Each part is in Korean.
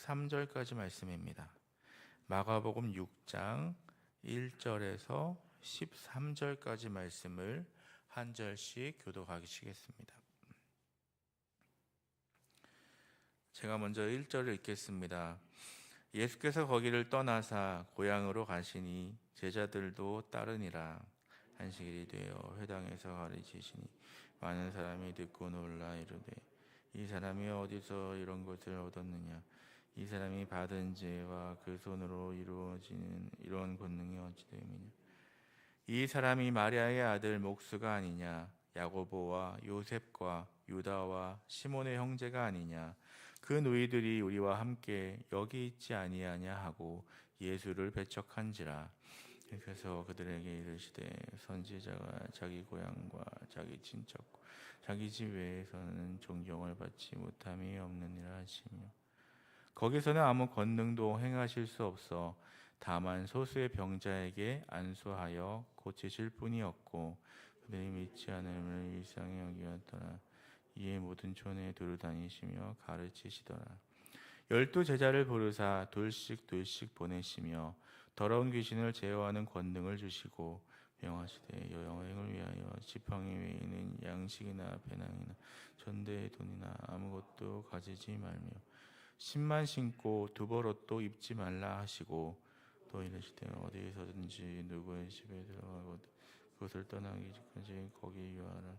13절까지 말씀입니다. 마가복음 6장 1절에서 13절까지 말씀을 한 절씩 교독하시겠습니다. 제가 먼저 1절을 읽겠습니다. 예수께서 거기를 떠나사 고향으로 가시니 제자들도 따르니라. 안식일이 되어 회당에서 가르치시니 많은 사람이 듣고 놀라 이르되 이 사람이 어디서 이런 것을 얻었느냐? 이 사람이 받은 죄와 그 손으로 이루어지는 이런 권능이 어찌 됨이냐? 이 사람이 마리아의 아들 목수가 아니냐? 야고보와 요셉과 유다와 시몬의 형제가 아니냐? 그 너희들이 우리와 함께 여기 있지 아니하냐 하고 예수를 배척한지라. 그래서 그들에게 이르시되 선지자가 자기 고향과 자기 친척과 자기 집 외에서는 존경을 받지 못함이 없느니라 하시며 거기서는 아무 권능도 행하실 수 없어 다만 소수의 병자에게 안수하여 고치실 뿐이었고 그들이 믿지 않음을 일상에 여기었더라. 이에 모든 촌에 두루 다니시며 가르치시더라. 12 제자를 부르사 둘씩 보내시며 더러운 귀신을 제어하는 권능을 주시고 명하시되 여행을 위하여 지팡이 외에는 양식이나 배낭이나 전대의 돈이나 아무것도 가지지 말며 신만 신고 두벌옷도 입지 말라 하시고 또 이르시되 어디에서든지 누구의 집에 들어가거든 그것을 떠나기 전까지 거기 유하라.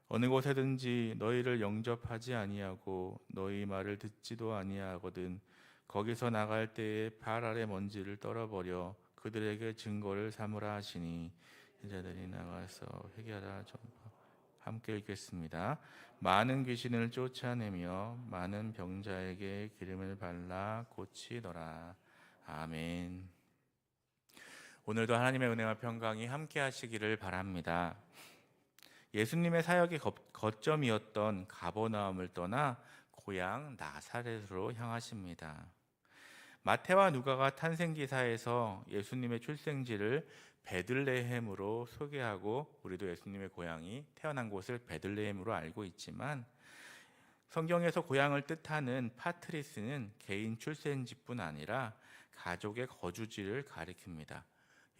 어느 곳에든지 너희를 영접하지 아니하고 너희 말을 듣지도 아니하거든 거기서 나갈 때에 발 아래 먼지를 떨어버려 그들에게 증거를 삼으라 하시니 제자들이 나가서 회개하라 전파. 함께 읽겠습니다. 많은 귀신을 쫓아내며 많은 병자에게 기름을 발라 고치더라. 아멘. 오늘도 하나님의 은혜와 평강이 함께 하시기를 바랍니다. 예수님의 사역의 거점이었던 가버나움을 떠나 고향 나사렛으로 향하십니다. 마태와 누가가 탄생기사에서 예수님의 출생지를 베들레헴으로 소개하고 우리도 예수님의 고향이 태어난 곳을 베들레헴으로 알고 있지만 성경에서 고향을 뜻하는 파트리스는 개인 출생지뿐 아니라 가족의 거주지를 가리킵니다.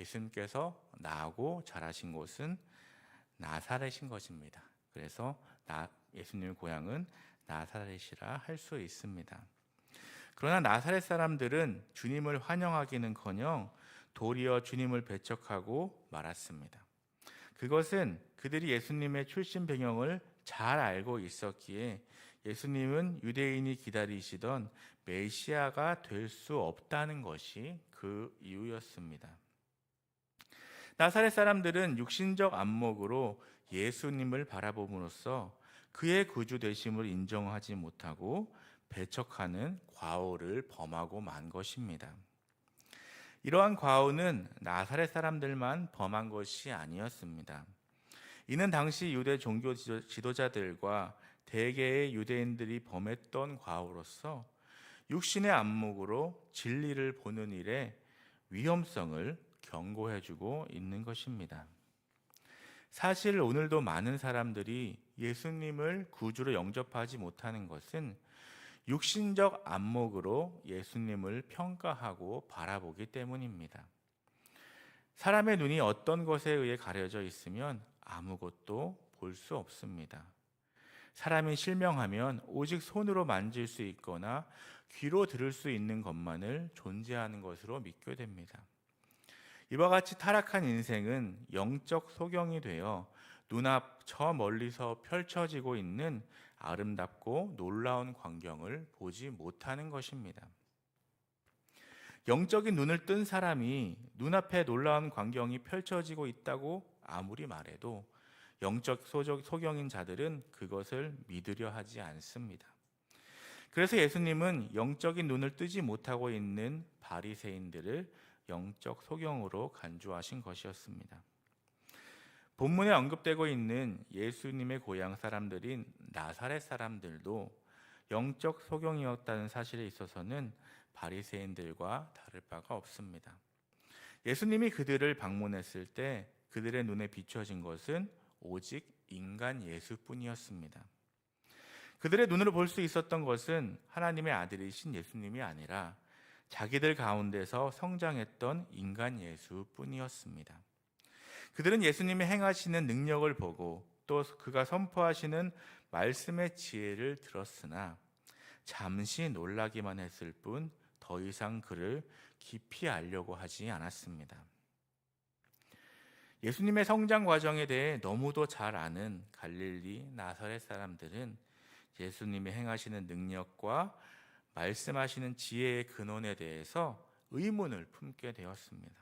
예수님께서 나고 자라신 곳은 나사렛인 것입니다. 그래서 예수님의 고향은 나사렛이라 할 수 있습니다. 그러나 나사렛 사람들은 주님을 환영하기는커녕 도리어 주님을 배척하고 말았습니다. 그것은 그들이 예수님의 출신 배경을 잘 알고 있었기에 예수님은 유대인이 기다리시던 메시아가 될 수 없다는 것이 그 이유였습니다. 나사렛 사람들은 육신적 안목으로 예수님을 바라봄으로써 그의 구주 되심을 인정하지 못하고 배척하는 과오를 범하고 만 것입니다. 이러한 과오는 나사렛 사람들만 범한 것이 아니었습니다. 이는 당시 유대 종교 지도자들과 대개의 유대인들이 범했던 과오로서 육신의 안목으로 진리를 보는 일에 위험성을 경고해주고 있는 것입니다. 사실 오늘도 많은 사람들이 예수님을 구주로 영접하지 못하는 것은 육신적 안목으로 예수님을 평가하고 바라보기 때문입니다. 사람의 눈이 어떤 것에 의해 가려져 있으면 아무것도 볼 수 없습니다. 사람이 실명하면 오직 손으로 만질 수 있거나 귀로 들을 수 있는 것만을 존재하는 것으로 믿게 됩니다. 이와 같이 타락한 인생은 영적 소경이 되어 눈앞 저 멀리서 펼쳐지고 있는 아름답고 놀라운 광경을 보지 못하는 것입니다. 영적인 눈을 뜬 사람이 눈앞에 놀라운 광경이 펼쳐지고 있다고 아무리 말해도 영적 소경인 자들은 그것을 믿으려 하지 않습니다. 그래서 예수님은 영적인 눈을 뜨지 못하고 있는 바리새인들을 영적 소경으로 간주하신 것이었습니다. 본문에 언급되고 있는 예수님의 고향 사람들인 나사렛 사람들도 영적 소경이었다는 사실에 있어서는 바리새인들과 다를 바가 없습니다. 예수님이 그들을 방문했을 때 그들의 눈에 비춰진 것은 오직 인간 예수뿐이었습니다. 그들의 눈으로 볼 수 있었던 것은 하나님의 아들이신 예수님이 아니라 자기들 가운데서 성장했던 인간 예수뿐이었습니다. 그들은 예수님이 행하시는 능력을 보고 또 그가 선포하시는 말씀의 지혜를 들었으나 잠시 놀라기만 했을 뿐 더 이상 그를 깊이 알려고 하지 않았습니다. 예수님의 성장 과정에 대해 너무도 잘 아는 갈릴리 나사렛 사람들은 예수님이 행하시는 능력과 말씀하시는 지혜의 근원에 대해서 의문을 품게 되었습니다.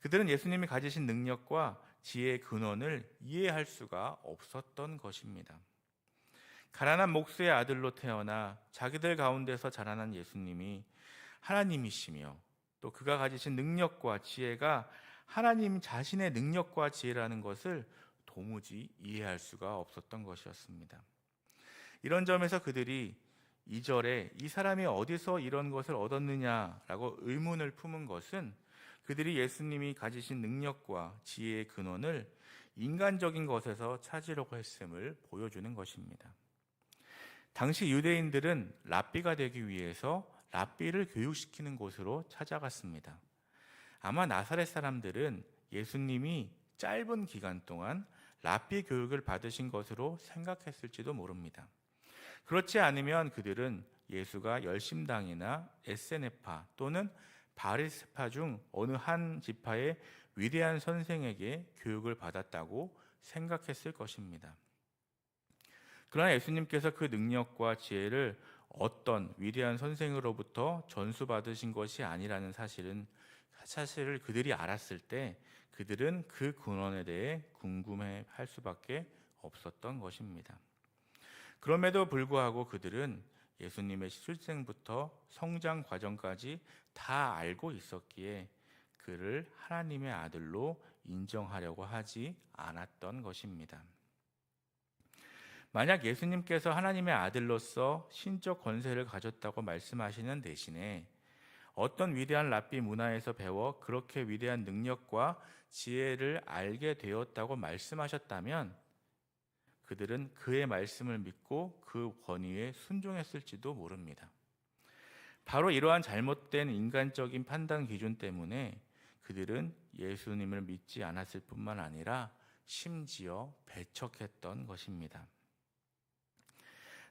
그들은 예수님이 가지신 능력과 지혜의 근원을 이해할 수가 없었던 것입니다. 가난한 목수의 아들로 태어나 자기들 가운데서 자라난 예수님이 하나님이시며 또 그가 가지신 능력과 지혜가 하나님 자신의 능력과 지혜라는 것을 도무지 이해할 수가 없었던 것이었습니다. 이런 점에서 그들이 2절에 이 사람이 어디서 이런 것을 얻었느냐라고 의문을 품은 것은 그들이 예수님이 가지신 능력과 지혜의 근원을 인간적인 것에서 찾으려고 했음을 보여주는 것입니다. 당시 유대인들은 랍비가 되기 위해서 랍비를 교육시키는 곳으로 찾아갔습니다. 아마 나사렛 사람들은 예수님이 짧은 기간 동안 랍비 교육을 받으신 것으로 생각했을지도 모릅니다. 그렇지 않으면 그들은 예수가 열심당이나 에세네파 또는 바리새파 중 어느 한 지파의 위대한 선생에게 교육을 받았다고 생각했을 것입니다. 그러나 예수님께서 그 능력과 지혜를 어떤 위대한 선생으로부터 전수받으신 것이 아니라는 사실을 그들이 알았을 때 그들은 그 근원에 대해 궁금해할 수밖에 없었던 것입니다. 그럼에도 불구하고 그들은 예수님의 출생부터 성장 과정까지 다 알고 있었기에 그를 하나님의 아들로 인정하려고 하지 않았던 것입니다. 만약 예수님께서 하나님의 아들로서 신적 권세를 가졌다고 말씀하시는 대신에 어떤 위대한 랍비 문화에서 배워 그렇게 위대한 능력과 지혜를 알게 되었다고 말씀하셨다면 그들은 그의 말씀을 믿고 그 권위에 순종했을지도 모릅니다. 바로 이러한 잘못된 인간적인 판단 기준 때문에 그들은 예수님을 믿지 않았을 뿐만 아니라 심지어 배척했던 것입니다.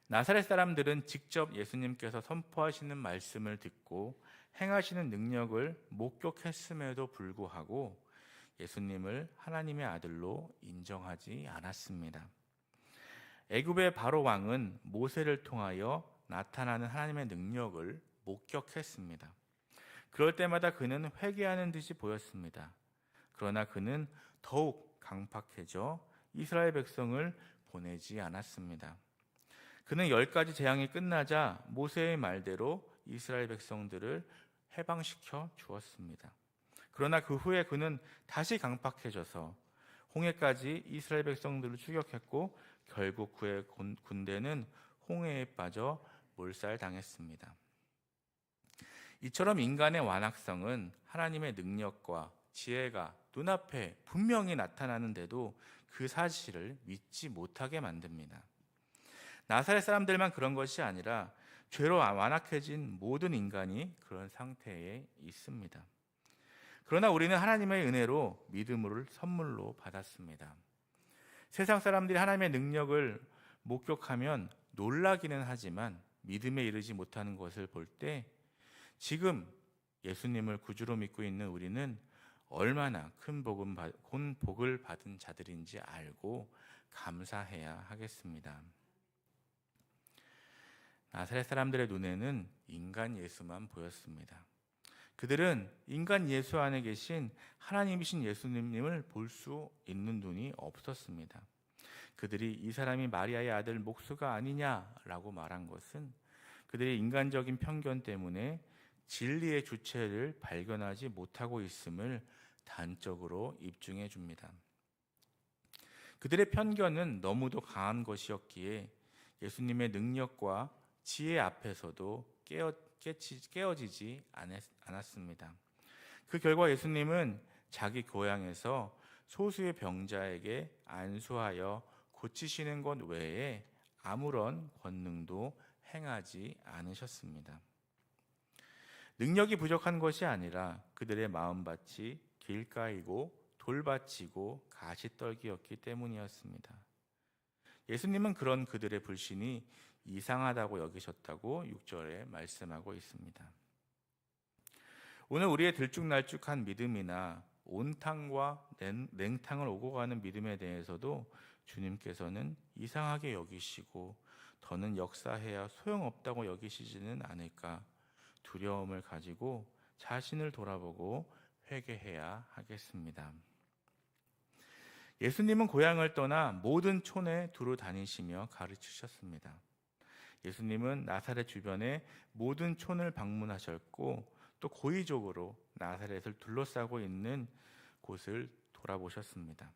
나사렛 사람들은 직접 예수님께서 선포하시는 말씀을 듣고 행하시는 능력을 목격했음에도 불구하고 예수님을 하나님의 아들로 인정하지 않았습니다. 애굽의 바로 왕은 모세를 통하여 나타나는 하나님의 능력을 목격했습니다. 그럴 때마다 그는 회개하는 듯이 보였습니다. 그러나 그는 더욱 강팍해져 이스라엘 백성을 보내지 않았습니다. 그는 10가지 재앙이 끝나자 모세의 말대로 이스라엘 백성들을 해방시켜 주었습니다. 그러나 그 후에 그는 다시 강팍해져서 홍해까지 이스라엘 백성들을 추격했고 결국 그의 군대는 홍해에 빠져 몰살당했습니다. 이처럼 인간의 완악성은 하나님의 능력과 지혜가 눈앞에 분명히 나타나는데도 그 사실을 믿지 못하게 만듭니다. 나사렛 사람들만 그런 것이 아니라 죄로 완악해진 모든 인간이 그런 상태에 있습니다. 그러나 우리는 하나님의 은혜로 믿음을 선물로 받았습니다. 세상 사람들이 하나님의 능력을 목격하면 놀라기는 하지만 믿음에 이르지 못하는 것을 볼 때 지금 예수님을 구주로 믿고 있는 우리는 얼마나 큰 복을 받은 자들인지 알고 감사해야 하겠습니다. 나사렛 사람들의 눈에는 인간 예수만 보였습니다. 그들은 인간 예수 안에 계신 하나님이신 예수님을 볼 수 있는 눈이 없었습니다. 그들이 이 사람이 마리아의 아들 목수가 아니냐라고 말한 것은 그들의 인간적인 편견 때문에 진리의 주체를 발견하지 못하고 있음을 단적으로 입증해 줍니다. 그들의 편견은 너무도 강한 것이었기에 예수님의 능력과 지혜 앞에서도 깨어지지 않았습니다. 그 결과 예수님은 자기 고향에서 소수의 병자에게 안수하여 고치시는 것 외에 아무런 권능도 행하지 않으셨습니다. 능력이 부족한 것이 아니라 그들의 마음밭이 길가이고 돌밭이고 가시떨기였기 때문이었습니다. 예수님은 그런 그들의 불신이 이상하다고 여기셨다고 6절에 말씀하고 있습니다. 오늘 우리의 들쭉날쭉한 믿음이나 온탕과 냉탕을 오고 가는 믿음에 대해서도 주님께서는 이상하게 여기시고 더는 역사해야 소용없다고 여기시지는 않을까 두려움을 가지고 자신을 돌아보고 회개해야 하겠습니다. 예수님은 고향을 떠나 모든 촌에 두루 다니시며 가르치셨습니다. 예수님은 나사렛 주변의 모든 촌을 방문하셨고 또 고의적으로 나사렛을 둘러싸고 있는 곳을 돌아보셨습니다.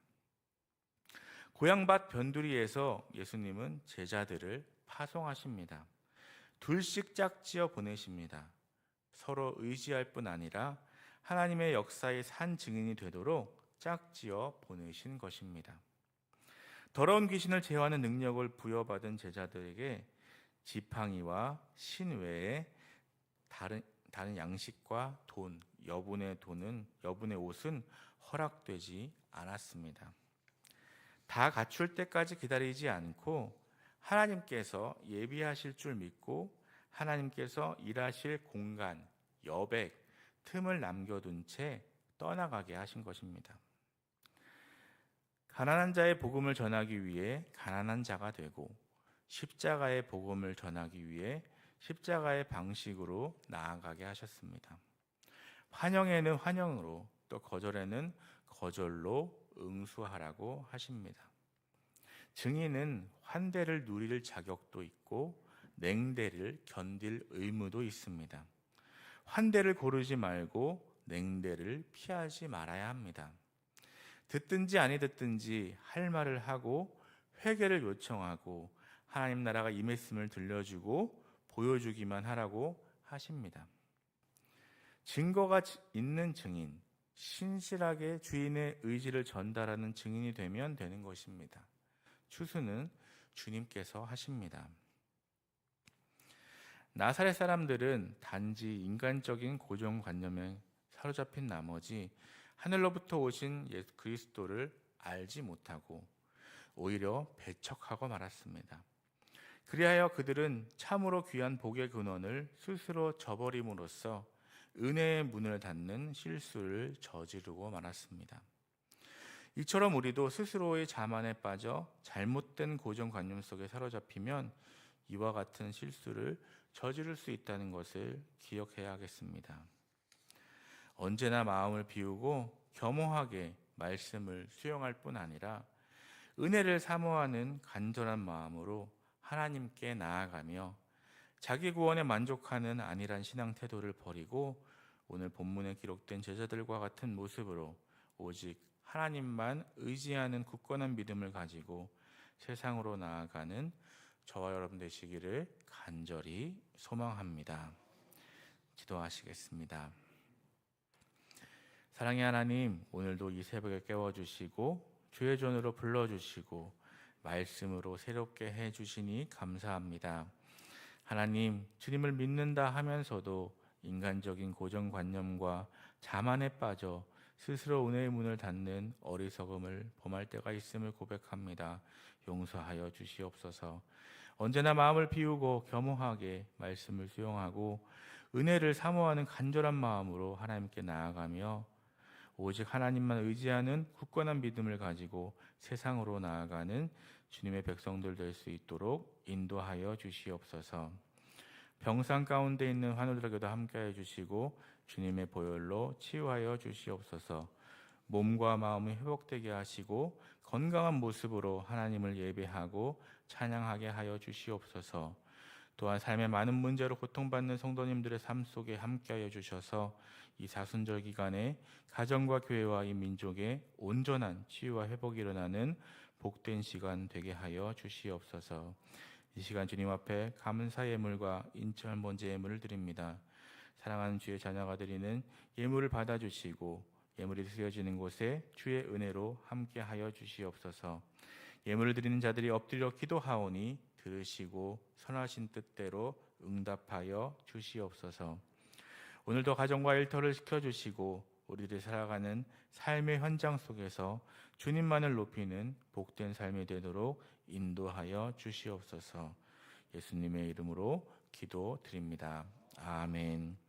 고향밭 변두리에서 예수님은 제자들을 파송하십니다. 둘씩 짝지어 보내십니다. 서로 의지할 뿐 아니라 하나님의 역사의 산 증인이 되도록 짝지어 보내신 것입니다. 더러운 귀신을 제어하는 능력을 부여받은 제자들에게 지팡이와 신 외에 다른 양식과 돈, 여분의 옷은 허락되지 않았습니다. 다 갖출 때까지 기다리지 않고 하나님께서 예비하실 줄 믿고 하나님께서 일하실 공간, 여백, 틈을 남겨둔 채 떠나가게 하신 것입니다. 가난한 자의 복음을 전하기 위해 가난한 자가 되고 십자가의 복음을 전하기 위해 십자가의 방식으로 나아가게 하셨습니다. 환영에는 환영으로 또 거절에는 거절로 응수하라고 하십니다. 증인은 환대를 누릴 자격도 있고 냉대를 견딜 의무도 있습니다. 환대를 고르지 말고 냉대를 피하지 말아야 합니다. 듣든지 아니 듣든지 할 말을 하고 회개를 요청하고 하나님 나라가 임했음을 들려주고 보여주기만 하라고 하십니다. 증거가 있는 증인, 신실하게 주인의 의지를 전달하는 증인이 되면 되는 것입니다. 추수는 주님께서 하십니다. 나사렛 사람들은 단지 인간적인 고정관념에 사로잡힌 나머지 하늘로부터 오신 예수 그리스도를 알지 못하고 오히려 배척하고 말았습니다. 그리하여 그들은 참으로 귀한 복의 근원을 스스로 저버림으로써 은혜의 문을 닫는 실수를 저지르고 말았습니다. 이처럼 우리도 스스로의 자만에 빠져 잘못된 고정관념 속에 사로잡히면 이와 같은 실수를 저지를 수 있다는 것을 기억해야 하겠습니다. 언제나 마음을 비우고 겸허하게 말씀을 수용할 뿐 아니라 은혜를 사모하는 간절한 마음으로 하나님께 나아가며 자기 구원에 만족하는 안일한 신앙 태도를 버리고 오늘 본문에 기록된 제자들과 같은 모습으로 오직 하나님만 의지하는 굳건한 믿음을 가지고 세상으로 나아가는 저와 여러분 되시기를 간절히 소망합니다. 기도하시겠습니다. 사랑의 하나님, 오늘도 이 새벽에 깨워주시고 주의 전으로 불러주시고 말씀으로 새롭게 해주시니 감사합니다. 하나님, 주님을 믿는다 하면서도 인간적인 고정관념과 자만에 빠져 스스로 은혜의 문을 닫는 어리석음을 범할 때가 있음을 고백합니다. 용서하여 주시옵소서. 언제나 마음을 비우고 겸허하게 말씀을 수용하고 은혜를 사모하는 간절한 마음으로 하나님께 나아가며 오직 하나님만 의지하는 굳건한 믿음을 가지고 세상으로 나아가는 주님의 백성들 될 수 있도록 인도하여 주시옵소서. 병상 가운데 있는 환우들에게도 함께해 주시고 주님의 보혈로 치유하여 주시옵소서. 몸과 마음이 회복되게 하시고 건강한 모습으로 하나님을 예배하고 찬양하게 하여 주시옵소서. 또한 삶의 많은 문제로 고통받는 성도님들의 삶 속에 함께하여 주셔서 이 사순절 기간에 가정과 교회와 이 민족의 온전한 치유와 회복이 일어나는 복된 시간 되게 하여 주시옵소서. 이 시간 주님 앞에 감사 예물과 인천 번제 예물을 드립니다. 사랑하는 주의 자녀가 드리는 예물을 받아주시고 예물이 드려지는 곳에 주의 은혜로 함께하여 주시옵소서. 예물을 드리는 자들이 엎드려 기도하오니 들으시고 선하신 뜻대로 응답하여 주시옵소서. 오늘도 가정과 일터를 지켜주시고 우리들이 살아가는 삶의 현장 속에서 주님만을 높이는 복된 삶이 되도록 인도하여 주시옵소서. 예수님의 이름으로 기도드립니다. 아멘.